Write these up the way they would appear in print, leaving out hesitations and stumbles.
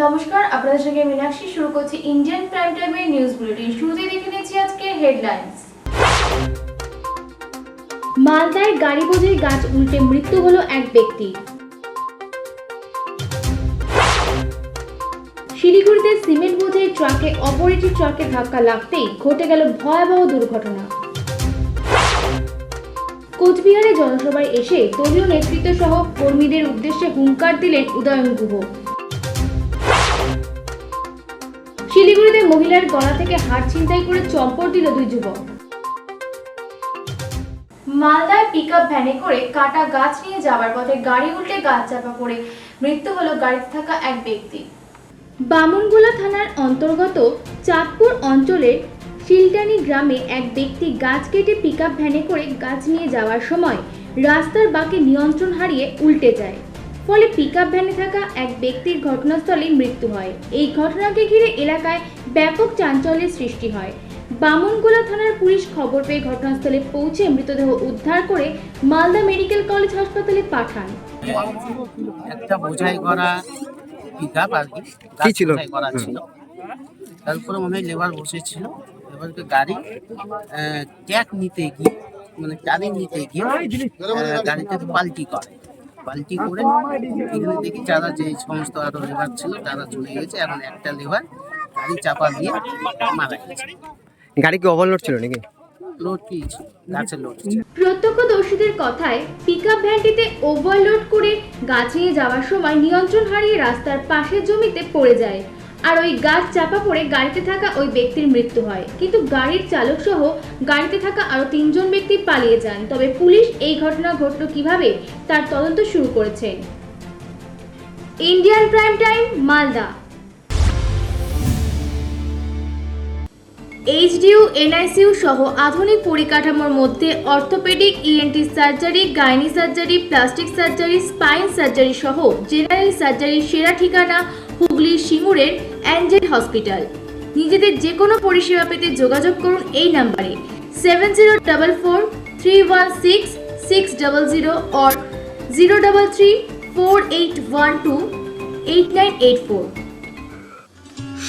নমস্কার, আপনাদের সঙ্গে মীনাক্ষী। শুরু করছি ইন্ডিয়ান প্রাইম টাইমের নিউজ বুলেটিন। শুরুতেই দেখে নিচ্ছি আজকে হেডলাইন্স। মালদায় গাড়ি বোঝাই গাছ উল্টে মৃত্যু হলো এক ব্যক্তি। শিলিগুড়িতে সিমেন্ট বোঝাই ট্রাকে অপর একটি ট্রাকে ধাক্কা লাগতেই ঘটে গেল ভয়াবহ দুর্ঘটনা। কোচবিহারে জনসভায় এসে দলীয় নেতৃত্ব সহ কর্মীদের উদ্দেশ্যে হুঙ্কার দিলেন উদয়ন গুহ। শিলিগুড়িতে মহিলার গলা থেকে হার ছিনতাই করে চম্পট দিল দুই যুবক। মালদায় পিকআপ ভ্যানে করে কাটা গাছ নিয়ে যাওয়ার পথে গাড়ি উল্টে গাছ চাপা পড়ে মৃত্যু হলো গাড়িতে থাকা এক ব্যক্তি। বামনগোলা থানার অন্তর্গত চাঁদপুর অঞ্চলের শিলটানি গ্রামে এক ব্যক্তি গাছ কেটে পিকআপ ভ্যানে করে গাছ নিয়ে যাওয়ার সময় রাস্তার বাঁকে নিয়ন্ত্রণ হারিয়ে উল্টে যায়। ফলে পিকআপ ভ্যানে থাকা এক ব্যক্তির ঘটনাস্থলেই মৃত্যু হয়। এই ঘটনাকে ঘিরে এলাকায় ব্যাপক চাঞ্চল্যের সৃষ্টি হয়। বামনগোলা থানার পুলিশ খবর পেয়ে ঘটনাস্থলে পৌঁছে মৃতদেহ উদ্ধার করে মালদা মেডিকেল কলেজ হাসপাতালে পাঠান। একটা বোঝাই করা পিকআপ আর কি ছিল করা ছিল, তারপরে মনে হয় লেবার বসেছিল। এবারকে গাড়ি ট্যাক নিতে গিয়ে মানে গাড়ি নিতে গিয়ে গাড়িটা পাল্টি করে এখানে দেখি যারা যে সমস্ত আরো লেবার ছিল তারা চলে গেছে। এখন একটা লেবার গাড়ি চাপা দিয়ে মারা গেছে। গাড়ি কি ওভারলোড ছিল নাকি? লোড কি গাছের লোড। প্রত্যক্ষদর্শীদের কথায় পিকআপ ভ্যানটিতে ওভারলোড করে গাছ নিয়ে যাওয়ার সময় নিয়ন্ত্রণ হারিয়ে রাস্তার পাশের জমিতে পড়ে যায়, আর ওই গাছ চাপা পড়ে গাড়িতে থাকা ওই ব্যক্তির মৃত্যু হয়। কিন্তু গাড়ির চালক সহ গাড়িতে থাকা আরো 3 জন ব্যক্তি পালিয়ে যান। তবে পুলিশ এই ঘটনা ঘটল কিভাবে তার তদন্ত শুরু করেছে। Indian prime time Malda. HDU, NICU সহ আধুনিক পরিকাঠামোর মধ্যে orthopaedic, ENT surgery, gynae surgery, plastic surgery, spine surgery সহ জেনারেল সার্জারির সেরা ঠিকানা হুগলির সিঙ্গুরের অ্যাঞ্জেল হসপিটাল। নিজেদের যে কোনো পরিষেবা পেতে যোগাযোগ করুন এই নাম্বারে 7044316600 or 03348128984।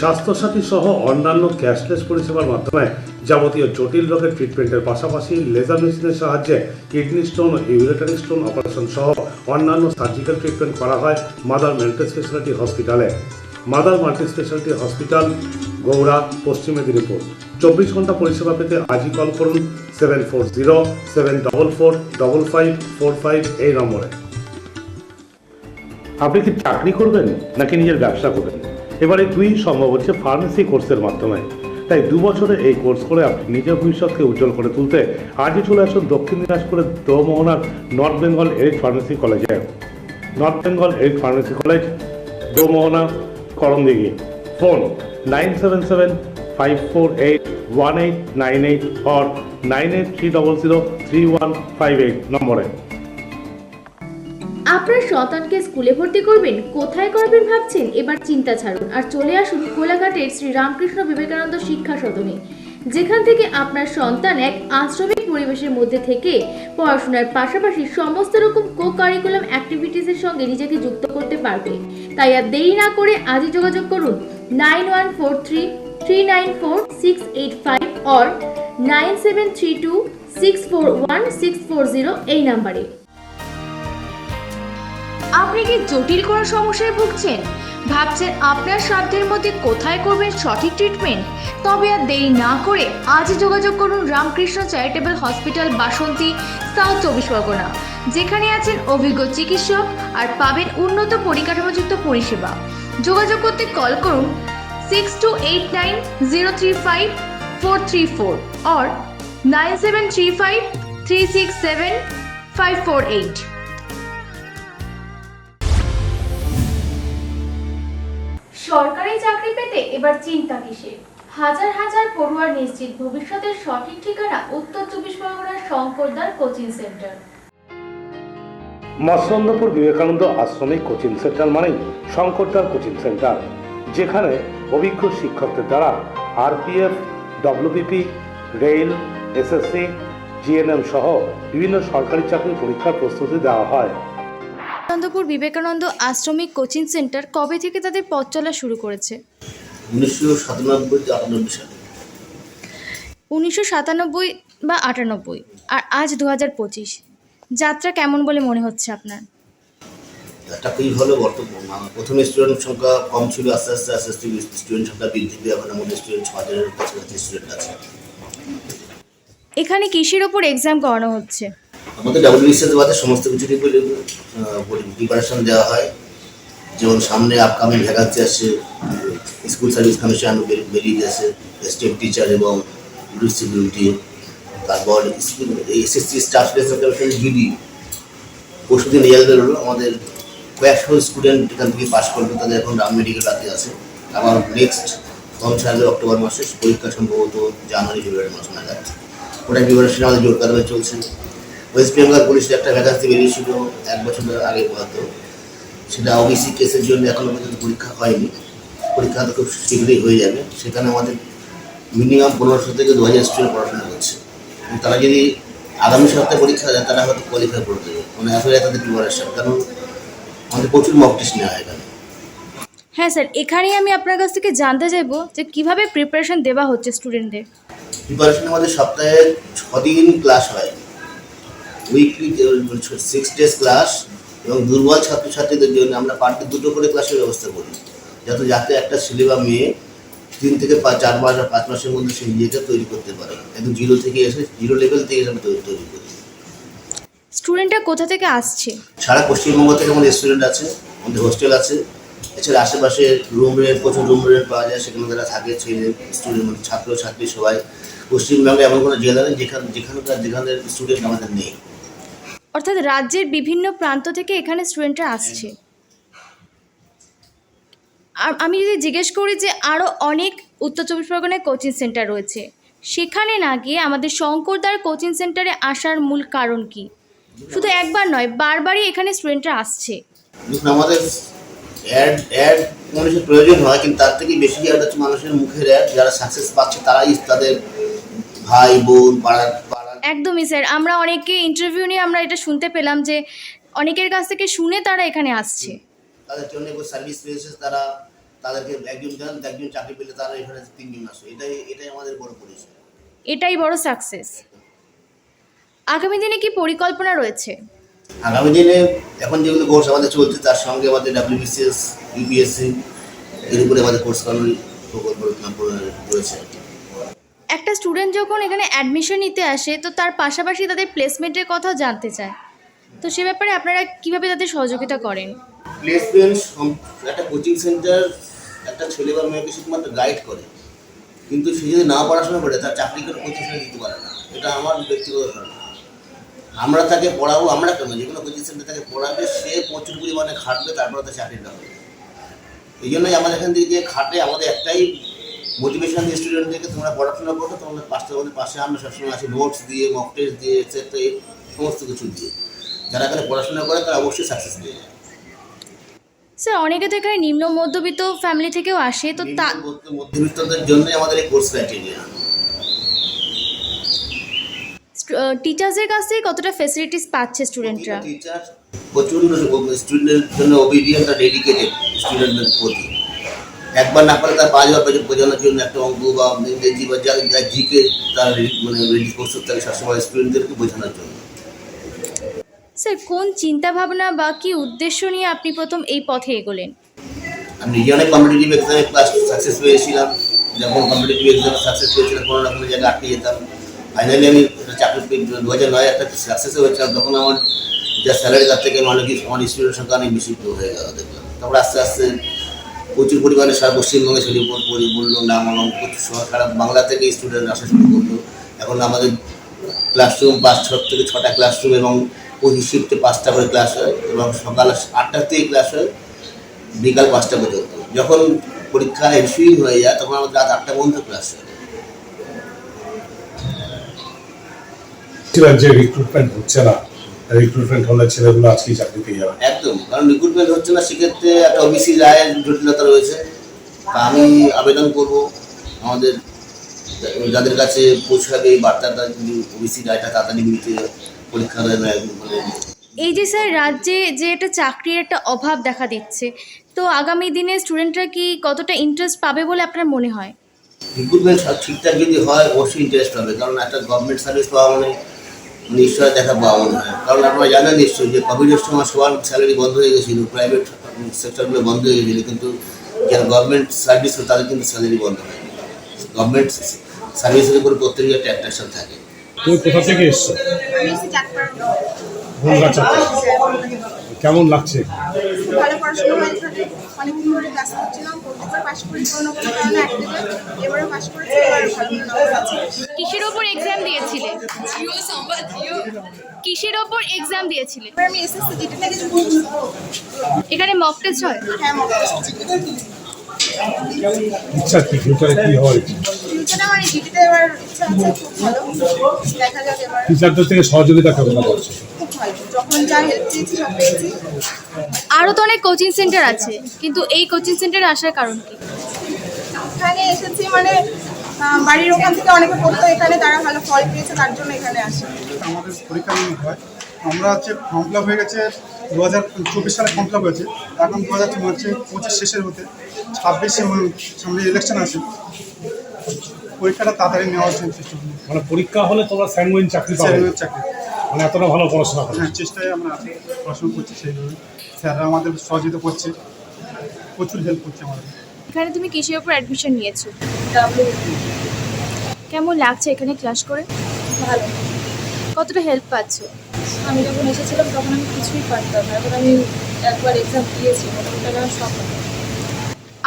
স্বাস্থ্যসাথী সহ অন্যান্য ক্যাশলেস পরিষেবার মাধ্যমে যাবতীয় জটিল রোগের ট্রিটমেন্টের পাশাপাশি লেজার মেশিনের সাহায্যে কিডনি স্টোন, ইউরেটারি স্টোন অপারেশন সহ অন্যান্য সার্জিক্যাল ট্রিটমেন্ট করা হয় মাদার মাল্টি স্পেশালিটি হসপিটালে। মাদার মাল্টি স্পেশালিটি হসপিটাল, গৌড়া, পশ্চিম মেদিনীপুর। 24 ঘন্টা পরিষেবা পেতে আজই কল করুন 7407445545 এই নম্বরে। আপনি কি চাকরি করবেন নাকি নিজের ব্যবসা করবেন? এবারে দুই সম্ভব হচ্ছে ফার্মেসি কোর্সের মাধ্যমে। তাই 2 বছরের এই কোর্স করে আপনি নিজের ভবিষ্যৎকে উজ্জ্বল করে তুলতে আজই চলে আসুন দক্ষিণ দিনাজপুরের দোমোহনার নর্থ বেঙ্গল এরিক ফার্মেসি কলেজে। North Bengal Eric pharmacy college, Domohana, Karandighi. Phone 9775481898 or 9830033158 নম্বরে। আপনার সন্তানকে স্কুলে ভর্তি করবেন, কোথায় করবেন ভাবছেন? এবার চিন্তা ছাড়ুন আর চলে আসুন কোলাঘাটের শ্রী রামকৃষ্ণ বিবেকানন্দ শিক্ষা সদনে, যেখান থেকে আপনার সন্তান এক আশ্রমিক পরিবেশের মধ্যে থেকে পড়াশোনার পাশাপাশি সমস্ত রকম কো কারিকুলাম অ্যাক্টিভিটিসের সঙ্গে নিজেকে যুক্ত করতে পারবে। তাই আর দেরি না করে আজই যোগাযোগ করুন 9143394685 or 9732641640 এই নাম্বারে। আপনি কি জটিল কোনো সমস্যায় ভুগছেন? ভাবছেন আপনার সাধ্যের মধ্যে কোথায় করবেন সঠিক ট্রিটমেন্ট? তবে আর দেরি না করে আজই যোগাযোগ করুন রামকৃষ্ণ চ্যারিটেবল হসপিটাল, বাসন্তী, সাউথ 24 পরগনা, যেখানে আছেন অভিজ্ঞ চিকিৎসক আর পাবেন উন্নত পরিকাঠামোযুক্ত পরিষেবা। যোগাযোগ করতে কল করুন 6289035434 or 9735367548। সরকারি চাকরি পেতে এবার চিন্তা কিসে? হাজার হাজার পড়ুয়ার নিশ্চিত ভবিষ্যতের সঠিক ঠিকানা উত্তর 24 পরগনার শঙ্করদার কোচিং সেন্টার। মৎস্যন্দপুর বিবেকানন্দ আশ্রমিক কোচিং সেন্টার মানেই শঙ্করদার কোচিং সেন্টার, যেখানে অভিজ্ঞ শিক্ষকদের দ্বারা RPF, WBP, rail, SSC, GNM সহ বিভিন্ন সরকারি চাকরির পরীক্ষার প্রস্তুতি দেওয়া হয়। রামচন্দ্রপুর বিবেকানন্দ আশ্রমিক কোচিং সেন্টার কবে থেকে তাদের পথ চলা শুরু করেছে? 1997-98 সালে। 1997 বা 98, আর আজ 2025। যাত্রা কেমন বলে মনে হচ্ছে আপনার? একটা খুবই ভালো বর্তমান। প্রথমে স্টুডেন্ট সংখ্যা কম ছিল, আস্তে আস্তে স্টুডেন্ট সংখ্যা বৃদ্ধি পেয়ে এখন আমাদের স্টুডেন্ট 6000-এর কাছাকাছি স্টুডেন্ট আছে। এখানে কিসের ওপর এক্সাম করানো হচ্ছে? আমাদের WBCS বাদে সমস্ত কিছু প্রিপারেশন দেওয়া হয়। যেমন সামনে আপকামিং ভ্যাকান্সি আসছে, স্কুল সার্ভিস কমিশন বেরিয়ে গেছে, স্টেট টিচার এবং রুড সিকিউরিটি, তারপর school SSC staff selection commission GD পরশুদিন রেজাল্ট বেরোলো। আমাদের কয়েকশো স্টুডেন্ট এখান থেকে পাস করবে, তাদের এখন রাম মেডিকেল রাতে আছে। আবার নেক্সট অক্টোবর মাসে পরীক্ষা, সম্ভবত জানুয়ারি-ফেব্রুয়ারি মাস নাগাদ। ওটা প্রিপারেশন আমাদের জোর কারণে চলছে। ওয়েস্ট বেঙ্গল পুলিশের একটা ভ্যাকান্সি বেরিয়েছিল 1 বছর আগে পর্যন্ত, সেটা OBC কেসের জন্য এখনও পর্যন্ত পরীক্ষা হয়নি। পরীক্ষা তো খুব শীঘ্রই হয়ে যাবে। সেখানে আমাদের মিনিমাম 1500 থেকে 2000 স্টুডেন্ট পড়াশোনা করছে। তারা যদি আগামী সপ্তাহে পরীক্ষা দেয় তারা হয়তো কোয়ালিফাই করে দেবে, মানে এত তাদের প্রিপারেশন, কারণ আমাদের প্রচুর মক টেস্ট নেওয়া হয় এখানে। হ্যাঁ স্যার, এখানেই আমি আপনার কাছ থেকে জানতে চাইবো যে কিভাবে প্রিপারেশন দেওয়া হচ্ছে স্টুডেন্টদের। প্রিপারেশন আমাদের সপ্তাহে 6 দিন ক্লাস হয়, উইকলি 6 ডেজ ক্লাস, এবং দুর্বল ছাত্রছাত্রীদের জন্য আমরা পার ডে 2টো করে ক্লাসের ব্যবস্থা করি, যাতে একটা ছেলে বা মেয়ে 3 থেকে 4 মাস বা 5 মাসের মধ্যে সে নিজেকে তৈরি করতে পারে। একদম জিরো লেভেল থেকে আমরা তৈরি করি। স্টুডেন্টরা কোথা থেকে আসছে? সারা পশ্চিমবঙ্গ থেকে আমাদের স্টুডেন্ট আছে, আমাদের হোস্টেল আছে। এছাড়া আশেপাশে প্রচুর রুম রেন্ট পাওয়া যায়, সেখানে যারা থাকে ছেলে স্টুডেন্ট, ছাত্রছাত্রী সবাই। পশ্চিমবঙ্গে এমন কোনো জেলা নেই যেখানে স্টুডেন্ট আমাদের নেই। অর্থাৎ রাজ্যের বিভিন্ন প্রান্ত থেকে এখানে স্টুডেন্টরা আসছে। আর আমি যদি জিজ্ঞেস করি যে আরও অনেক উত্তর চব্বিশ পরগনায় কোচিং সেন্টার রয়েছে, সেখানে না গিয়ে আমাদের শঙ্করদার কোচিং সেন্টারে আসার মূল কারণ কি? শুধু একবার নয়, বারবারই এখানে স্টুডেন্টরা আসছে। দেখুন, আমাদের অ্যাড মানুষের প্রয়োজন হয়, কিন্তু তার থেকে বেশি অ্যাড হচ্ছে মানুষের মুখের অ্যাড। যারা সাকসেস পাচ্ছে তারাই তাদের ভাই বোন পাড়ার। একদমই স্যার, আমরা অনেকে ইন্টারভিউ নিয়ে আমরা এটা শুনতে পেলাম যে অনেকের কাছ থেকে শুনে তারা এখানে আসছে। তাদের জন্য সার্ভিস পেয়েছে, তাদেরকে একজন চাকরি পেলে তারা এখানে 3 জন আসে। এটাই আমাদের বড় পরিচয়, এটাই বড় সাকসেস। আগামী দিনে কি পরিকল্পনা রয়েছে? আগামী দিনে এখন যেগুলো কোর্স আমাদের চলছে তার সঙ্গে আমাদের WBCS, UPSC এর উপরে আমাদের কোর্স করানোর পরিকল্পনা রয়েছে। একটা স্টুডেন্ট যখন এখানে অ্যাডমিশন নিতে আসে, তো তার পাশাপাশি তাদের প্লেসমেন্টের কথাও জানতে চায়, তো সে ব্যাপারে আপনারা কিভাবে তাদের সহযোগিতা করেন? প্লেসমেন্ট একটা কোচিং সেন্টার একটা ছেলে বা মেয়েকে শুধুমাত্র গাইড করে, কিন্তু সে যদি না পড়াশোনা করে তার চাকরি করে কোচিং সেন্টার দিতে পারে না। এটা আমার ব্যক্তিগত ধারণা। আমরা তাকে পড়াবো, আমরা কেন, যে কোনো কোচিং সেন্টার তাকে পড়াবে, সে প্রচুর পরিমাণে খাটবে, তারপরে তার চাকরিটা হবে। এই জন্যই আমাদের এখান থেকে যে খাটে, আমাদের একটাই মোটিভেশন দিয়ে স্টুডেন্টদেরকে তোমরা পড়াশোনা করো, তোমাদের পাশে আমরা সবসময় আছি, নোটস দিয়ে, মক টেস্ট দিয়ে, এক্সেট্রা, এই সমস্ত কিছু দিয়ে। যারা এখানে পড়াশোনা করে তারা অবশ্যই সাকসেস পেয়ে যায়। স্যার, অনেকে তো এখানে নিম্ন মধ্যবিত্ত ফ্যামিলি থেকেও আসে, তো মধ্যবিত্তদের জন্যই আমাদের এই কোর্স ক্রাইটেরিয়া। টিচার্সের কাছ থেকে কতটা ফ্যাসিলিটিস পাচ্ছে স্টুডেন্টরা? টিচার প্রচুর স্টুডেন্টের জন্য ওবিডিয়েন্ট আর ডেডিকেটেড স্টুডেন্টদের প্রতি। একবার না পারে তার 5 বার বোঝানোর জন্য একটা অঙ্ক বা ইংরেজি বা যা জিকে তার রেডি করতে থাকে সবসময় স্টুডেন্টদেরকে বোঝানোর জন্য। স্যার, কোন চিন্তাভাবনা বা কী উদ্দেশ্য নিয়ে আপনি প্রথম এই পথে এগোলেন? আমি নিজে অনেক কম্পিটিটিভ এক্সামে ক্লাস সাকসেস পেয়েছিলাম। যখন কম্পিটিটিভ এক্সামে সাকসেস পেয়েছিলাম, কোনো না কোনো জায়গায় আটকে যেতাম। ফাইনালি আমি চাকরি 2009 একটা সাকসেসও হয়েছিলাম। তখন আমার যা স্যালারি, তার থেকে আমার স্টুডেন্টের সংখ্যা অনেক বেশি হয়ে গেল দেখলাম। তারপরে আস্তে আস্তে প্রচুর পরিমাণে সারা পশ্চিমবঙ্গে ছড়িয়ে বললো নাম, এবং প্রচুর সারা বাংলা থেকে স্টুডেন্ট আসা শুরু করলো। এখন আমাদের ক্লাসরুম 5 থেকে 6টা ক্লাসরুম, এবং প্রতি শিফটে 5টা করে ক্লাস হয়, এবং সকাল 8টা থেকে ক্লাস হয়, বিকাল 5টা পর্যন্ত। যখন পরীক্ষা এনসুইং হয়ে যায় তখন আমাদের রাত 8টা পর্যন্ত ক্লাস হয়। যে রিক্রুটমেন্ট হচ্ছে না, রিক্রুটমেন্ট হলে ছেলেগুলো আজকেই চাকরি পেয়ে যাবে। একদম, কারণ রিক্রুটমেন্ট হচ্ছে না, সেক্ষেত্রে একটা OBC রায়ের জটিলতা রয়েছে। তা আমি আবেদন করব আমাদের যাদের কাছে পৌঁছাবে এই বার্তাটা, OBC রায়টা তাড়াতাড়ি মিলতে পরীক্ষা মানে এই যে স্যার রাজ্যে যে একটা চাকরির একটা অভাব দেখা দিচ্ছে, তো আগামী দিনে স্টুডেন্টরা কি কতটা ইন্টারেস্ট পাবে বলে আপনার মনে হয়? রিক্রুটমেন্ট ঠিকঠাক যদি হয় অবশ্যই ইন্টারেস্ট হবে, কারণ একটা গভর্নমেন্ট সার্ভিস পাওয়া মানে নিশ্চয় দেখা পাওয়া মনে হয়। কারণ আপনারা জানেন নিশ্চয়ই যে কোভিডের সময় সবার স্যালারি বন্ধ হয়ে গেছিলো, প্রাইভেট সেক্টরগুলো বন্ধ হয়ে গেছিলো, কিন্তু যারা গভর্নমেন্ট সার্ভিস তাদের কিন্তু স্যালারি বন্ধ হয়। গভর্নমেন্ট সার্ভিসের উপরে প্রত্যেকের একটা অ্যাট্রাকশন থাকে। তুমি কোথা থেকে এসছো? আমি এসেছি চাঁদপাড়া। ভুলগাছা। কেমন লাগছে? ভালো পড়াশোনা হয় এখানে, অনেকদিন ধরে ক্লাস করছিলাম, প্রত্যেকবার পাশ করি, কোনো কোনো কারণে আটকে যায়, এবারেও পাশ করেছি, এবার ভালো নম্বর আছে। কিসের ওপর এক্সাম দিয়েছিলে? কিসের ওপর এক্সাম দিয়েছিলে? এবার আমি এসএসসি জিটি থেকে পড়ছি। এখানে মক টেস্ট হয়? হ্যাঁ, মক টেস্ট। ইচ্ছা কি ফিউচারে কি হওয়ার ইচ্ছা? ফিউচারে আমার এই জিটিতে এবার ইচ্ছা আছে, খুব ভালো, দেখা যাক এবার। টিচারদের থেকে সহযোগিতা কেমন পাচ্ছ? খুব ভালো, যখন যা হেল্প চেয়েছি সব পেয়েছি। আরও তো অনেক কোচিং সেন্টার আছে, কিন্তু এই কোচিং সেন্টারে আসার কারণ কি? এখানে এসেছি মানে বাড়ির ওখান থেকে অনেকে পড়তো এখানে, তারা ভালো ফল পেয়েছে, তার জন্য এখানে আসে। আমাদের পরীক্ষা নিয়ে হয়, আমরা হচ্ছে ফর্ম ফিল আপ হয়ে গেছে 2024 সালে ফর্ম ফিল আপ হয়েছে, এখন 2025 শেষের হতে 26 সামনে ইলেকশন আছে, পরীক্ষাটা তাড়াতাড়ি নেওয়ার জন্য চেষ্টা করি। মানে পরীক্ষা হলে তোমরা স্যাঙ্গুইন চাকরি পাবে, চাকরি মানে এতটা ভালো পড়াশোনা করে। হ্যাঁ, চেষ্টায় আমরা আছি, পড়াশোনা করছি সেইভাবে। স্যাররা আমাদের সহযোগিতা করছে, প্রচুর হেল্প করছে আমাদের। এখানে তুমি কিসের ওপর অ্যাডমিশন নিয়েছো? কেমন লাগছে এখানে ক্লাস করে? ভালো। কতটা হেল্প পাচ্ছ? আমি যখন এসেছিলাম তখন আমি কিছুই পারতাম না, এখন আমি একবার এক্সাম দিয়েছি, ওটা সব পারতাম।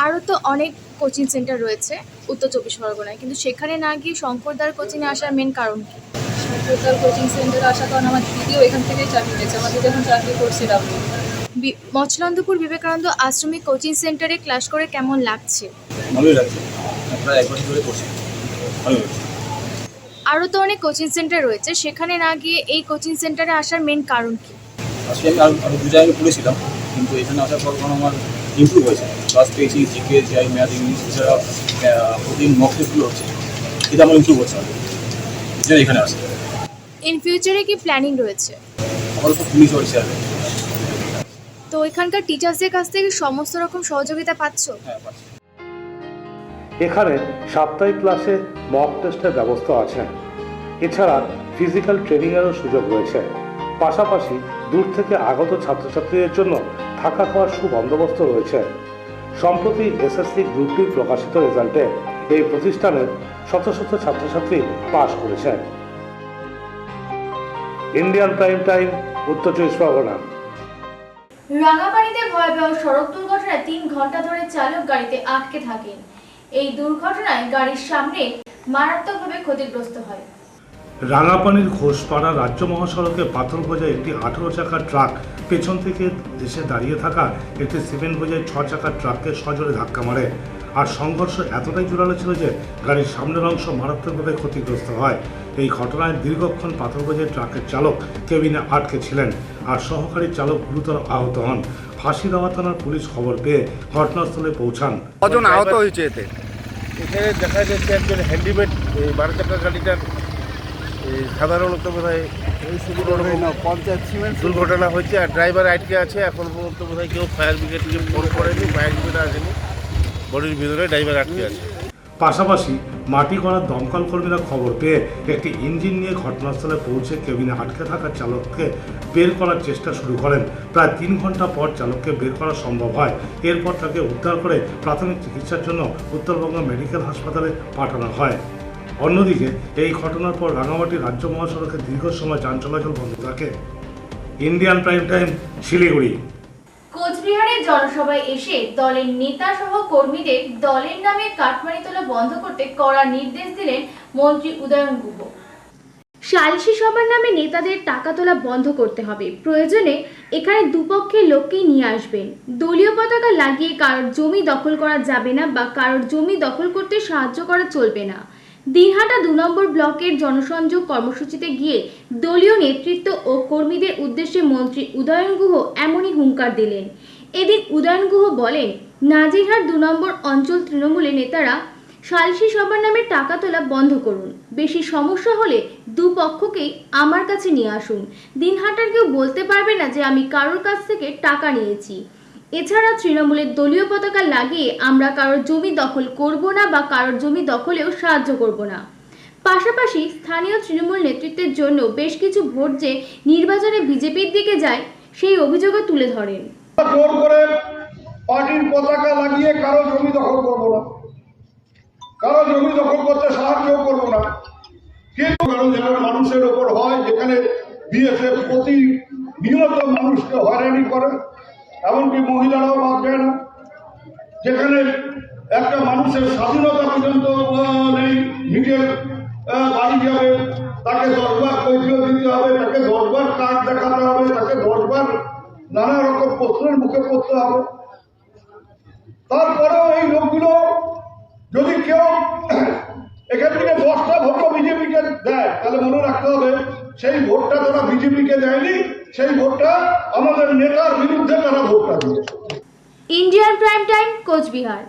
আরও তো অনেক কোচিং সেন্টার রয়েছে উত্তর চব্বিশ পরগনায়, কিন্তু সেখানে না গিয়ে শঙ্করদার কোচিংয়ে আসার মেন কারণ কি? সরকার কোচিং সেন্টারে আসা, কারণ আমার দিদিও এখান থেকেই চাকরি পেয়েছে, আমার দিদি এখন চাকরি করছে ডাব্লিউ। মচলন্দপুর বিবেকানন্দ আশ্রমিক কোচিং সেন্টারে ক্লাস করে কেমন লাগছে? ভালোই লাগছে, প্রায় 1 বছর ধরে করছি, ভালো লাগছে। আরও তো অনেক কোচিং সেন্টার রয়েছে, সেখানে না গিয়ে এই কোচিং সেন্টারে আসার মেন কারণ কি? আজকে আমি আরও 2 জায়গায় পড়েছিলাম, কিন্তু এখানে আসার পর আমার ইমপ্রুভ হয়েছে, ক্লাস পেয়েছি, জিকে, জিআই, ম্যাথ, ইংলিশ, এছাড়া প্রতিদিন মক টেস্টগুলো হচ্ছে, এটা আমার ইমপ্রুভ হচ্ছে, যেটা এখানে আসে। ইন ফিউচারে কি প্ল্যানিং রয়েছে? আমার তো পুলিশ হয়েছে আর তো এখানকার টিচার্সদের কাছ থেকে সমস্ত রকম সহযোগিতা পাচ্ছ? হ্যাঁ পাচ্ছি। এখানে সাপ্তাহিক ক্লাসে মক টেস্টের ব্যবস্থা আছে, এছাড়া ফিজিক্যাল ট্রেনিংয়েরও সুযোগ রয়েছে। পাশাপাশি দূর থেকে আগত ছাত্রছাত্রীদের জন্য থাকা খাওয়ার সুবন্দোবস্ত রয়েছে। সম্প্রতি এসএসসি গ্রুপ ডি প্রকাশিত রেজাল্টে এই প্রতিষ্ঠানের শত শত ছাত্রছাত্রী পাশ করেছে। ইন্ডিয়ান প্রাইম টাইম, উত্তর 24 পরগনা। রাঙাপানিতে ভয়াবহ সড়ক দুর্ঘটনায় 3 ঘন্টা ধরে চালক গাড়িতে আটকে থাকেন। এই দুর্ঘটনায় গাড়ির সামনে মারাত্মকভাবে ক্ষতিগ্রস্ত হয়। রাঙাপানির ঘোষপাড়া রাজ্য মহাসড়কে পাথর বোঝাই একটি 18 চাকার ট্রাক পেছন থেকে এসে দাঁড়িয়ে থাকা একটি সিমেন্ট বোঝাই 6 চাকার ট্রাককে সজোরে ধাক্কা মারে। আর সংঘর্ষ এতটাই জোরালো ছিল যে গাড়ির সামনের অংশ মারাত্মকভাবে ক্ষতিগ্রস্ত হয়। এই ঘটনায় দীর্ঘক্ষণ পাথর বোঝাই ট্রাকের চালক কেবিনে আটকে ছিলেন, আর সহকারী চালক গুরুতর আহত হন। ফাঁসিদেওয়া থানার পুলিশ খবর পেয়ে ঘটনাস্থলে পৌঁছান। কজন আহত হয়েছে এতে? এখানে দেখা যাচ্ছে একজন হ্যান্ডিমেড, এই 12 চাকার গাড়িটার সাধারণত বোধ হয় দুর্ঘটনা হয়েছে, আর ড্রাইভার আটকে আছে। এখন পর্যন্ত বোধ হয় কেউ ফায়ার ব্রিগেডকে ফোন করেনি, ফায়ার ব্রিগেড আসেনি, বডির ভিতরে ড্রাইভার আটকে আছে। পাশাপাশি মাটি করার দমকল কর্মীরা খবর পেয়ে একটি ইঞ্জিন নিয়ে ঘটনাস্থলে পৌঁছে কেবিনে আটকে থাকা চালককে বের করার চেষ্টা শুরু করেন। প্রায় 3 ঘন্টা পর চালককে বের করা সম্ভব হয়। এরপর তাকে উদ্ধার করে প্রাথমিক চিকিৎসার জন্য উত্তরবঙ্গ মেডিকেল হাসপাতালে পাঠানো হয়। অন্যদিকে এই ঘটনার পর রাঙামাটি রাজ্য মহাসড়কে দীর্ঘ সময় যান চলাচল বন্ধ থাকে। Indian prime time, Siliguri. কোচবিহারে জনসভায় এসে দলের নেতা সহ কর্মীদের দলের নামে কাটমানি তোলা বন্ধ করতে কড়া নির্দেশ দিলেন মন্ত্রী উদয়ন গুহ। সালিশি সভার নামে নেতাদের টাকা তোলা বন্ধ করতে হবে। প্রয়োজনে এখানে দুপক্ষের লোককেই নিয়ে আসবেন। দলীয় পতাকা লাগিয়ে কারোর জমি দখল করা যাবে না বা কারোর জমি দখল করতে সাহায্য করা চলবে না। দিনহাটা 2 নম্বর ব্লকের জনসংযোগ কর্মসূচিতে গিয়ে দলীয় নেতৃত্ব ও কর্মীদের উদ্দেশ্যে মন্ত্রী উদয়ন গুহ এমনই হুঙ্কার দিলেন। এদিন উদয়ন গুহ বলেন, নাজিরহাট 2 নম্বর অঞ্চল তৃণমূলের নেতারা সালিশি সবার নামে টাকা তোলা বন্ধ করুন। বেশি সমস্যা হলে দুপক্ষকেই আমার কাছে নিয়ে আসুন। দিনহাটার কেউ বলতে পারবে না যে আমি কারোর কাছ থেকে টাকা নিয়েছি। এছাড়া তৃণমূলের দলীয় পতাকা লাগিয়ে আমরা কারোর জমি দখল করব না বা কারোর জমি দখলেও সাহায্য করব না। পাশাপাশি স্থানীয় তৃণমূল নেতৃত্বের জন্য বেশ কিছু ভোট যে নির্বাচনে বিজেপির দিকে যায় সেই অভিযোগও তুলে ধরেন। জোর করে পার্টির পতাকা লাগিয়ে কারো জমি দখল করব না, কারো জমি দখল করতে সাহায্য করব না। কিন্তু যেখানে মানুষের ওপর হয়, যেখানে বিএসএফ প্রতিনিয়ত মানুষকে হয়রানি করে, এমনকি মহিলারাও বাদ দেয় না, যেখানে একটা মানুষের স্বাধীনতা পর্যন্ত নেই, নিজের বাড়ি যাবে তাকে 10 বার কৈফিয়ত দিতে হবে, তাকে 10 বার কার্ড দেখাতে হবে, তাকে 10 বার নানা রকম প্রশ্নের মুখে পড়তে হবে। তারপরেও এই লোকগুলো যদি কেউ এখান থেকে 10টা ভোটও বিজেপিকে দেয়, তাহলে মনে রাখতে হবে সেই ভোটটা তারা বিজেপিকে দেয়নি, সেই ভোটটা আমাদের নেতার বিরুদ্ধে তারা ভোটটা দিয়েছে। Indian prime time, Coochbehar.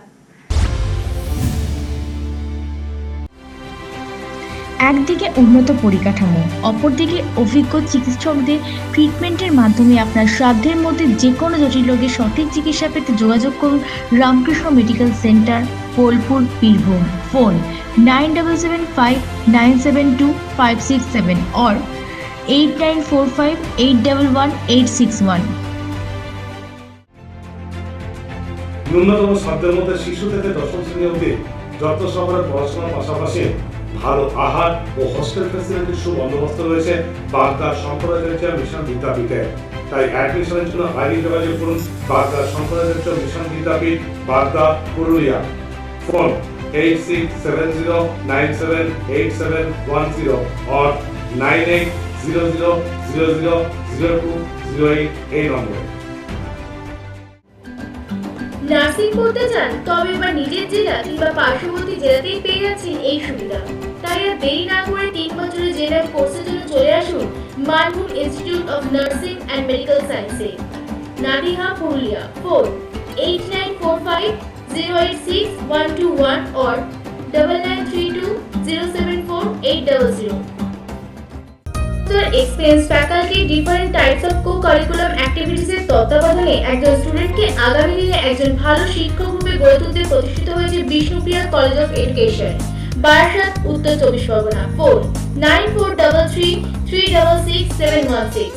একদিকে উন্নত পরিকাঠামো, অপরদিকে অভিজ্ঞ চিকিৎসকদের ট্রিটমেন্টের মাধ্যমে আপনার সাধ্যের মধ্যে যে কোনো জটিল রোগের সঠিক চিকিৎসা পেতে যোগাযোগ করুন Ramakrishna medical centre, Bolpur, Birbhum. Phone 9775972567 or 8945811861। ন্যূনতম সাধ্যের মধ্যে শিশু থেকে 10ম শ্রেণী অবধি যত্ন সহকারে পড়াশোনার পাশাপাশি ভালো আহার ও হোস্টেল ফ্যাসিলিটির সুবন্দোবস্ত রয়েছে বাগদার শঙ্করাচার্য মিশন বিদ্যাপীঠে। তাই অ্যাডমিশনের জন্য আজই যোগাযোগ করুন বাগদার শঙ্করাচার্য মিশন বিদ্যাপীঠ, বাগদা, পুরুলিয়া। ফোন 8670978710 or 9800000208 এই নম্বরে। নার্সিং করতে চান? তবে এবার নিজের জেলা কিংবা পার্শ্ববর্তী জেলাতেই পেয়ে যাচ্ছেন এই সুবিধা। তাই আর দেরি না করে 3 বছরের জেনারেল কোর্সের জন্য চলে আসুন Manbhum institute of nursing and medical সায়েন্সে, Nadiha, Purulia. Phone 8945086121 or 9932074800। Experience faculty different types of co-curriculum অ্যাক্টিভিটিসের তত্ত্বাবধানে একজন স্টুডেন্টকে আগামী দিনে একজন ভালো শিক্ষক রূপে গড়ে তুলতে প্রতিষ্ঠিত হয়েছে Bishnupriya college of education, Barasat, উত্তর 24 পরগনা। ফোন 9433366716।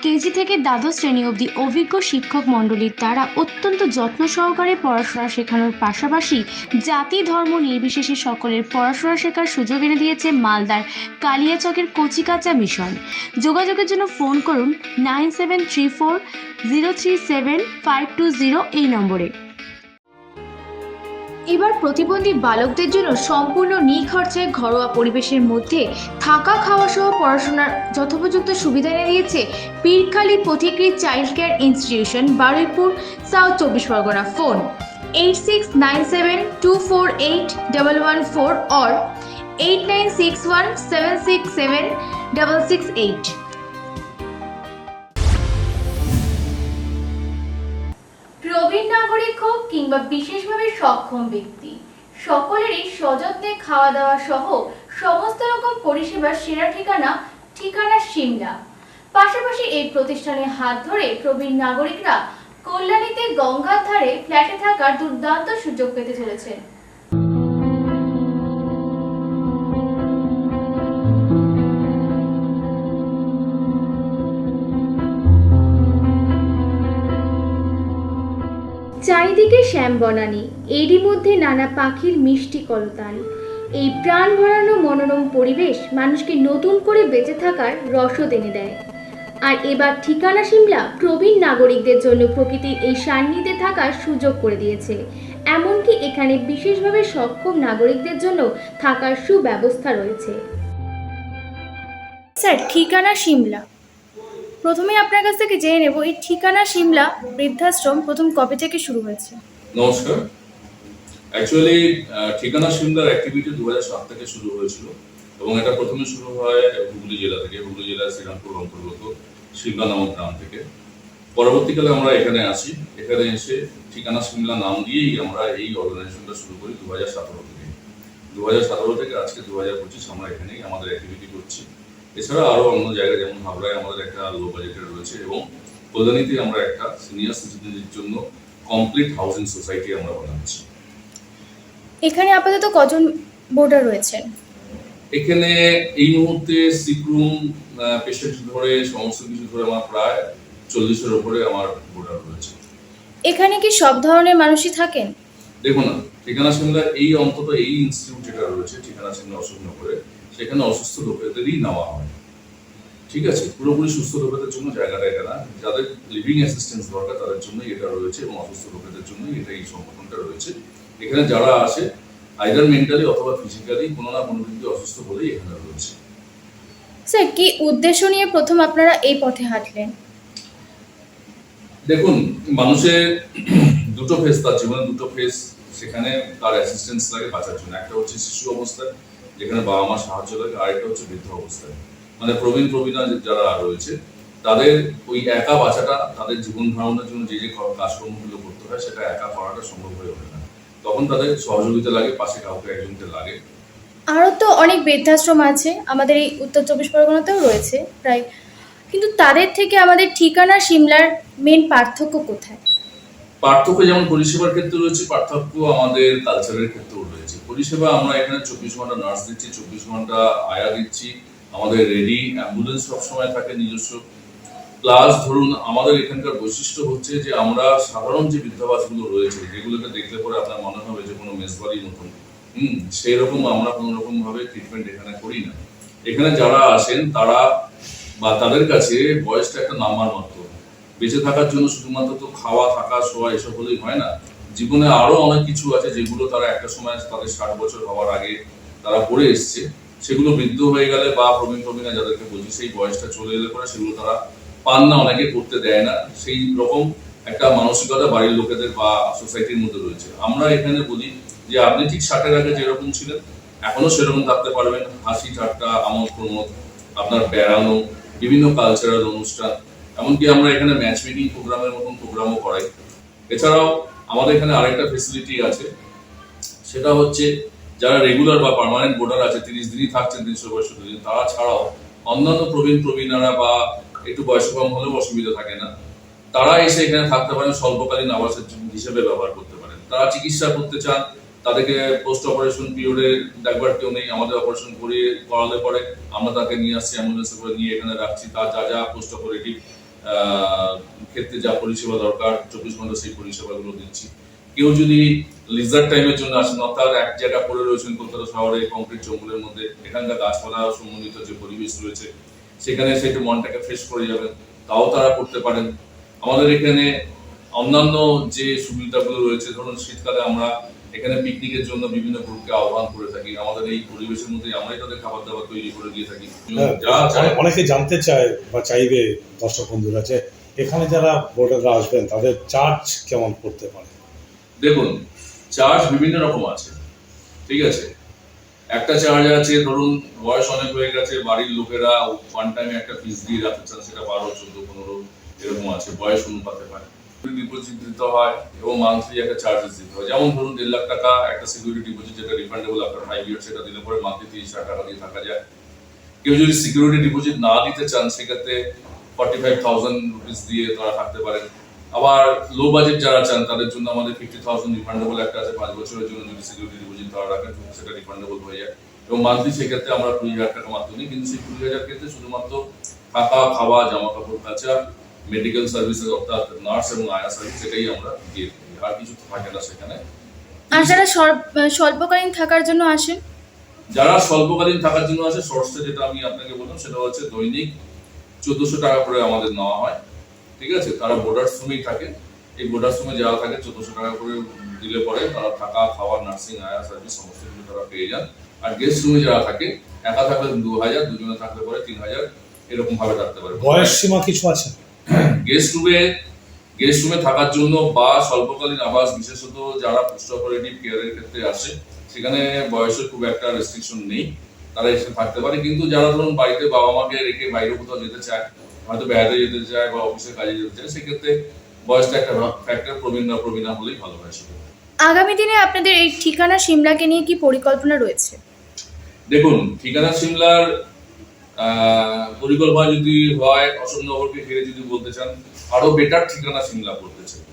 কেজি থেকে দ্বাদশ শ্রেণী অবধি অভিজ্ঞ শিক্ষক মণ্ডলীর দ্বারা অত্যন্ত যত্ন সহকারে পড়াশোনা শেখানোর পাশাপাশি জাতি ধর্ম নির্বিশেষে সকলের পড়াশোনা শেখার সুযোগ এনে দিয়েছে মালদার কালিয়াচকের কচিকাঁচা মিশন। যোগাযোগের জন্য ফোন করুন 9734037520 এই নম্বরে। এবার প্রতিবন্ধী বালকদের জন্য সম্পূর্ণ নিখরচায় ঘরোয়া পরিবেশের মধ্যে থাকা, খাওয়া সহ পড়াশোনার যথোপযুক্ত সুবিধা এনে দিয়েছে পীরখালী পথিকৃৎ child care institution, Baruipur, south 24 পরগনা। Phone 8697248114 or 8961767668। প্রবীণ নাগরিক হোক কিংবা বিশেষভাবে সক্ষম ব্যক্তি, সকলেরই সযত্নে খাওয়া দাওয়া সহ সমস্ত রকম পরিষেবার সেরা ঠিকানা সিমলা। পাশাপাশি এই প্রতিষ্ঠানের হাত ধরে প্রবীণ নাগরিকরা কল্যাণীতে গঙ্গার ধারে ফ্ল্যাটে থাকার দুর্দান্ত সুযোগ পেতে চলেছেন। চারিদিকে শ্যাম বনানী, এরই মধ্যে নানা পাখির মিষ্টি কলতান। এই প্রাণ ভরানো মনোরম পরিবেশ মানুষকে নতুন করে বেঁচে থাকার রসদ এনে দেয়। আর এবার ঠিকানা সিমলা প্রবীণ নাগরিকদের জন্য প্রকৃতির এই সান্নিধ্যে থাকার সুযোগ করে দিয়েছে। এমনকি এখানে বিশেষভাবে সক্ষম নাগরিকদের জন্য থাকার সুব্যবস্থা রয়েছে। স্যার, ঠিকানা সিমলা, প্রথমে আপনার কাছ থেকে জেনে নেব এই ঠিকানা সিমলা বৃদ্ধাশ্রম প্রথম কবে থেকে শুরু হয়েছে? নমস্কার। অ্যাকচুয়ালি ঠিকানা সিমলার অ্যাক্টিভিটি 2007 থেকে শুরু হয়েছিল এবং এটা প্রথমে শুরু হয় হুগলি জেলা থেকে, হুগলি জেলার শ্রীরামপুর অন্তর্গত সিমলা নামক গ্রাম থেকে। পরবর্তীকালে আমরা এখানে আসি, এখানে এসে ঠিকানা সিমলা নাম দিয়েই আমরা এই অর্গানাইজেশনটা শুরু করি 2017 থেকে। 2017 থেকে আজকে 2025 আমরা এখানেই আমাদের অ্যাক্টিভিটি করছি। এছাড়া আরও অন্য জায়গায় যেমন হাবড়ায় আমাদের একটা লো বাজেটের রয়েছে এবং কল্যাণীতে আমরা একটা সিনিয়র সিটিজেনদের জন্য কমপ্লিট হাউজিং সোসাইটি আমরা বানাচ্ছি। এখানে আপাতত কজন ভোটার রয়েছেন? এখানে এই মুহূর্তে সিক রুম পেশেন্ট ধরে সমস্ত কিছু ধরে আমার প্রায় 40-এর উপরে আমার ভোটার রয়েছে। এখানে কি সব ধরনের মানুষই থাকেন? দেখুন না, ঠিকানা সিমলা এই অন্তত এই ইনস্টিটিউট যেটা রয়েছে ঠিকানা সিমলা অশোকনগরে, সেখানে অসুস্থ লোকেদেরই নেওয়া হয়। ঠিক আছে, পুরোপুরি সুস্থ লোকেদের জন্য জায়গাটা এটা না, যাদের লিভিং অ্যাসিস্ট্যান্স দরকার তাদের জন্যই এটা রয়েছে এবং অসুস্থ লোকেদের জন্যই এটা এই সংগঠনটা রয়েছে। এখানে যারা আসে আইদার মেন্টালি অথবা ফিজিক্যালি কোনো না কোনো দিক দিয়ে অসুস্থ বলেই এখানে রয়েছে। স্যার, কি উদ্দেশ্য নিয়ে প্রথম আপনারা এই পথে হাঁটলেন? দেখুন, মানুষের দুটো ফেজ, তার জীবনে দুটো ফেজ, সেখানে তার অ্যাসিস্ট্যান্স লাগে বাঁচার জন্য। একটা হচ্ছে শিশু অবস্থায়, যেখানে বাবা মা সাহায্য লাগে, আর একটা হচ্ছে বৃদ্ধ অবস্থায়। মানে প্রবীণা যারা রয়েছে তাদের ওই একা বাঁচাটা, তাদের জীবন ধারণের জন্য যে যে কাজকর্মগুলো করতে হয় সেটা একা করাটা সম্ভব হয়ে ওঠে না, তখন তাদের সহযোগিতা লাগে, পাশে কাউকে একজনকে লাগে। আরও তো অনেক বৃদ্ধাশ্রম আছে, আমাদের এই উত্তর 24 পরগনাতেও রয়েছে প্রায়, কিন্তু তাদের থেকে আমাদের ঠিকানা সিমলার মেন পার্থক্য কোথায়? পার্থক্য যেমন পরিষেবার ক্ষেত্রে রয়েছে, পার্থক্য আমাদের কালচারের ক্ষেত্রেও রয়েছে। পরিষেবা আমরা এখানে 24 ঘন্টা নার্স দিচ্ছি, 24 ঘন্টা আয়া দিচ্ছি, আমাদের রেডি অ্যাম্বুলেন্স সবসময় থাকে নিজস্ব। প্লাস ধরুন আমাদের এখানকার বৈশিষ্ট্য হচ্ছে যে আমরা সাধারণ যে বৃদ্ধাবাসগুলো রয়েছে, যেগুলোকে দেখলে পরে আপনার মনে হবে যে কোনো মেসবাড়ির মতন, সেই রকম আমরা কোনো রকম ভাবে ট্রিটমেন্ট এখানে করি না। এখানে যারা আসেন তারা বা তাদের কাছে বয়সটা একটা নাম্বার মাত্র। বেঁচে থাকার জন্য শুধুমাত্র তো খাওয়া, থাকা, শোয়া এসব হলেই হয় না। জীবনে আরো অনেক কিছু আছে যেগুলো তারা একটা সময় তাদের 60 বছর হওয়ার আগে তারা করে এসছে, সেগুলো বৃদ্ধ হয়ে গেলে বা প্রবীণা যাদেরকে বলছি সেই বয়সটা চলে এলে পরে সেগুলো তারা পান না, অনেকে করতে দেয় না। সেই রকম একটা মানসিকতা বাড়ির লোকেদের বা সোসাইটির মধ্যে রয়েছে। আমরা এখানে বলি যে আপনি ঠিক 60-এর আগে যেরকম ছিলেন এখনো সেরকম থাকতে পারবেন। হাসি ঠাট্টা, আমোদ প্রমোদ, আপনার বেড়ানো, বিভিন্ন কালচারাল অনুষ্ঠান, এমনকি আমরা এখানে ম্যাচ মেকিং প্রোগ্রামের মতন প্রোগ্রামও করাই। এছাড়াও আমাদের এখানে আরেকটা ফেসিলিটি আছে, সেটা হচ্ছে যারা রেগুলার বা পার্মানেন্ট ভোটার আছে, 30 দিনই থাকছেন 365 দিন, তারা ছাড়াও অন্যান্য প্রবীণারা বা একটু বয়স কম হলেও অসুবিধা থাকে না, তারা এসে এখানে থাকতে পারেন, স্বল্পকালীন আবাসের হিসেবে ব্যবহার করতে পারেন। তারা চিকিৎসা করতে চান, তাদেরকে পোস্ট অপারেশন পিরিয়ডে দেখবার কেউ নেই, আমাদের অপারেশন করালে পরে আমরা তাকে নিয়ে আসছি, অ্যাম্বুলেন্সে করে নিয়ে এখানে রাখছি, তার যা যা পোস্ট অপারেটিভ ক্ষেত্রে যা পরিষেবা দরকার 24 ঘন্টা সেই পরিষেবাগুলো দিচ্ছি। কেউ যদি লিজার টাইমের জন্য আসেন, অর্থাৎ এক জায়গা পড়ে রয়েছেন কলকাতা শহরে কংক্রিট জঙ্গলের মধ্যে, এখানকার গাছপালা সম্বন্ধিত যে পরিবেশ রয়েছে সেখানে সেটা মনটাকে ফ্রেশ করে যাবেন, তাও তারা করতে পারেন। আমাদের এখানে অন্যান্য যে সুবিধাগুলো রয়েছে, ধরুন শীতকালে আমরা এখানে পিকনিকের জন্য বিভিন্ন গ্রুপকে আহ্বান করে থাকি, আমাদের এই পরিবেশের মধ্যে আমরাই তাদের খাবার দাবার তৈরি করে দিয়ে থাকি। অনেকে জানতে চায় বা চাইবে দর্শক বন্ধুরা যে এখানে যারা ভোটাররা আসবেন তাদের চার্জ কেমন করতে পারে? দেখুন, চার্জ বিভিন্ন রকম আছে, ঠিক আছে। একটা চার্জ আছে, ধরুন বয়স অনেক হয়ে গেছে, বাড়ির লোকেরা ওয়ান টাইমে একটা ফিস দিয়ে রাখতে চান, সেটা 12, 14, 15 এরকম আছে, বয়স অনুপাতে পায়। ডিপোজিট দিতে হয় এবং মান্থলি একটা চার্জেস দিতে হয়। যেমন ধরুন 1.5 লাখ টাকা একটা সিকিউরিটি ডিপোজিট, যেটা রিফান্ডেবল আফটার 5 ইয়ার, সেটা দিলে পরে মান্থলি 30,000 টাকা দিয়ে থাকা যায়। কেউ যদি সিকিউরিটি ডিপোজিট না দিতে চান সেক্ষেত্রে 45,000 রুপিস দিয়ে তারা থাকতে পারেন। আবার লো বাজেট যারা চান তাদের জন্য আমাদের 50,000 রিফান্ডেবল একটা আছে, 5 বছরের জন্য যদি সিকিউরিটি ডিপোজিট তারা রাখেন সেটা রিফান্ডেবল হয়ে যায়। এবং মান্থলি সেক্ষেত্রে আমরা 20,000 টাকা মাত্র নিই, কিন্তু সেই 20,000 ক্ষেত্রে শুধুমাত্র থাকা, খাওয়া, জামা কাপড় কাচা, মেডিকেল সার্ভিসেস অর্থাৎ নার্স এবং আয়া সার্ভিস এটাই আমরা দিয়ে থাকি, আর কিছু থাকে না সেখানে। আর যারা স্বল্পকালীন থাকার জন্য আসেন, যারা স্বল্পকালীন থাকার জন্য আসে, শর্টসে যেটা আমি আপনাকে বললাম সেটা হচ্ছে দৈনিক 1400 টাকা করে আমাদের নেওয়া হয়, ঠিক আছে। তারা বোর্ডার রুমেই থাকে, এই বোর্ডার রুমে যাওয়া থাকে 1400 টাকা করে দিলে পরে তারা থাকা, খাওয়া, নার্সিং, আয়া সার্ভিস সমস্ত কিছু তারা পেয়ে যান। আর গেস্ট রুমে যারা থাকে, একা থাকলে 2000, দুজনে থাকলে পরে 3000, এরকম ভাবে থাকতে পারে। বয়স সীমা কিছু আছে? গেস্ট রুমে থাকার জন্য বা স্বল্পকালীন আবাস, বিশেষত যারা পোস্ট অপারেটিভ কেয়ারের ক্ষেত্রে আসে, সেখানে বয়সের খুব একটা রেস্ট্রিকশন নেই। তারা এসে থাকতে পারে। কিন্তু যারা ধরুন বাড়িতে বাবা মাকে রেখে বাইরে কোথাও যেতে চায়, হয়তো বেড়াতে যেতে চায় বা অফিসের কাজে যেতে চায়, সেক্ষেত্রে বয়সটা একটা ফ্যাক্টর, প্রবীণা হলেই ভালো হয়। আগামী দিনে আপনাদের এই ঠিকানা সিমলাকে নিয়ে কি পরিকল্পনা রয়েছে? দেখুন, ঠিকানা সিমলার পরিকল্পনা যদি হয়, অশোকনগরকে ঘিরে যদি বলতে চান, আরো বেটার ঠিকানা সিমলা করতে চাই।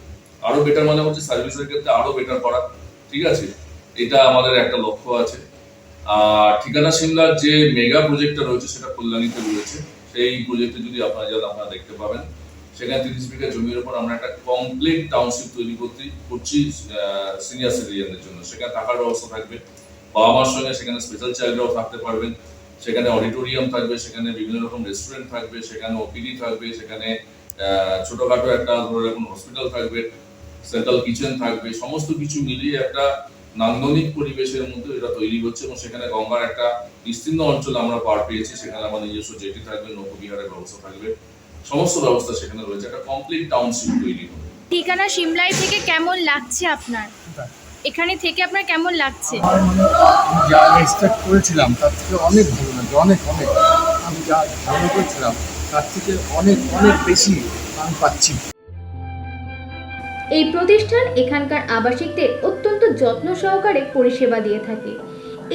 আরো বেটার মানে হচ্ছে সার্ভিসের ক্ষেত্রে আরো বেটার করা, ঠিক আছে? এটা আমাদের একটা লক্ষ্য আছে। আর ঠিকানা সিমলার যে মেগা প্রজেক্টটা রয়েছে সেটা কল্যাণীতে রয়েছে। সেই প্রজেক্টে যদি আপনারা দেখতে পাবেন, সেখানে 30 বিঘা জমির উপর আমরা একটা কমপ্লিট টাউনশিপ তৈরি করছি সিনিয়র সিটিজেনদের জন্য। সেখানে থাকার ব্যবস্থা থাকবে, বাবা মার সঙ্গে সেখানে স্পেশাল চাইল্ডরাও থাকতে পারবেন, সেখানে অডিটোরিয়াম থাকবে, সেখানে বিভিন্ন রকম রেস্টুরেন্ট থাকবে, সেখানে ওপিডি থাকবে, সেখানে ছোটখাটো একটা ধরে রাখুন হসপিটাল থাকবে, সেন্ট্রাল কিচেন থাকবে। সমস্ত কিছু মিলিয়ে একটা নান্দনিক পরিবেশের মধ্যে এটা তৈরি হচ্ছে এবং সেখানে গঙ্গার একটা বিস্তীর্ণ অঞ্চল আমরা পার পেয়েছি। সেখানে আমার নিজস্ব জেটি থাকবে, নৌকোবিহারের ব্যবস্থা থাকবে, সমস্ত ব্যবস্থা সেখানে রয়েছে। একটা কমপ্লিট টাউনশিপ তৈরি হবে। ঠিকানা সিমলায় থেকে কেমন লাগছে আপনার? এখানে থেকে আপনার কেমন লাগছে? যা এক্সপেক্ট করেছিলাম তার থেকে অনেক ভালো লাগছে, অনেক অনেক। আমি যা ধারণা করেছিলাম তার থেকে অনেক অনেক বেশি আমি পাচ্ছি। এই প্রতিষ্ঠান এখানকার আবাসিকদের অত্যন্ত যত্ন সহকারে পরিষেবা দিয়ে থাকে।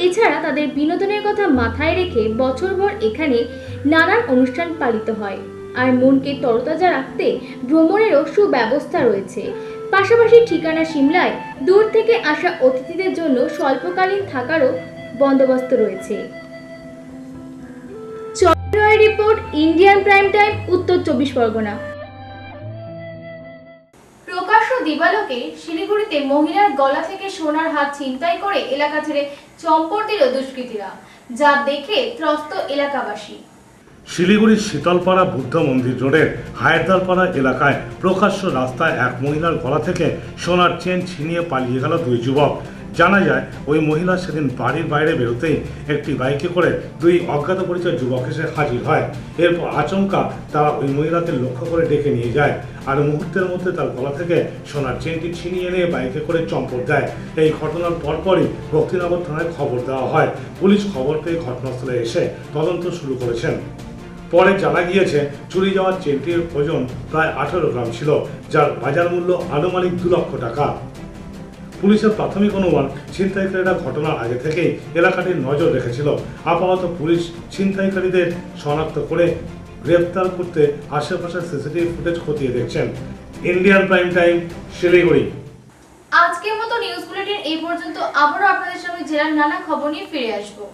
এছাড়া তাদের বিনোদনের কথা মাথায় রেখে বছরভর এখানে নানান অনুষ্ঠান পালিত হয়। আর মনকে তরতাজা রাখতে ভ্রমণেরও সুব্যবস্থা রয়েছে। পাশাপাশি ঠিকানা সিমলায় দূর থেকে আসা অতিথিদের জন্য স্বল্পকালীন থাকারও বন্দোবস্ত রয়েছে। রিপোর্ট, ইন্ডিয়ান প্রাইম টাইম, উত্তর 24 পরগনা। প্রকাশ্য দিবালোকে শিলিগুড়িতে মহিলার গলা থেকে সোনার হাত ছিনতাই করে এলাকা ছেড়ে চম্পট দিল দুষ্কৃতীরা, যা দেখে ত্রস্ত এলাকাবাসী। শিলিগুড়ির শীতলপাড়া বুদ্ধ মন্দির রোডের হায়দারপাড়া এলাকায় প্রকাশ্য রাস্তায় এক মহিলার গলা থেকে সোনার চেন ছিনিয়ে পালিয়ে গেল দুই যুবক। জানা যায় ওই মহিলা সেদিন বাড়ির বাইরে বেরোতেই একটি বাইকে করে দুই অজ্ঞাত পরিচয় যুবক এসে হাজির হয়। এরপর আচমকা তারা ওই মহিলাকে লক্ষ্য করে ডেকে নিয়ে যায় আর মুহূর্তের মধ্যে তার গলা থেকে সোনার চেনটি ছিনিয়ে নিয়ে বাইকে করে চম্পট দেয়। এই ঘটনার পরপরই ভক্তিনগর থানায় খবর দেওয়া হয়। পুলিশ খবর পেয়ে ঘটনাস্থলে এসে তদন্ত শুরু করেছেন। পরে জানা গিয়েছে চুরি যাওয়ার চেনটির ওজন প্রায় 18 গ্রাম ছিল, যার বাজার মূল্য আনুমানিক 2 লক্ষ টাকা। পুলিশের প্রাথমিক অনুমান ছিনতাইকারীরা ঘটনার আগে থেকেই এলাকাটির নজর রেখেছিল। আপাতত পুলিশ ছিনতাইকারীদের শনাক্ত করে গ্রেফতার করতে আশেপাশের সিসিটিভি ফুটেজ খতিয়ে দেখছেন। Indian prime time, Siliguri. আজকের মতো নিউজ বুলেটিন এই পর্যন্ত। আবারও আপনাদের সঙ্গে জেলার নানা খবর নিয়ে ফিরে আসবো।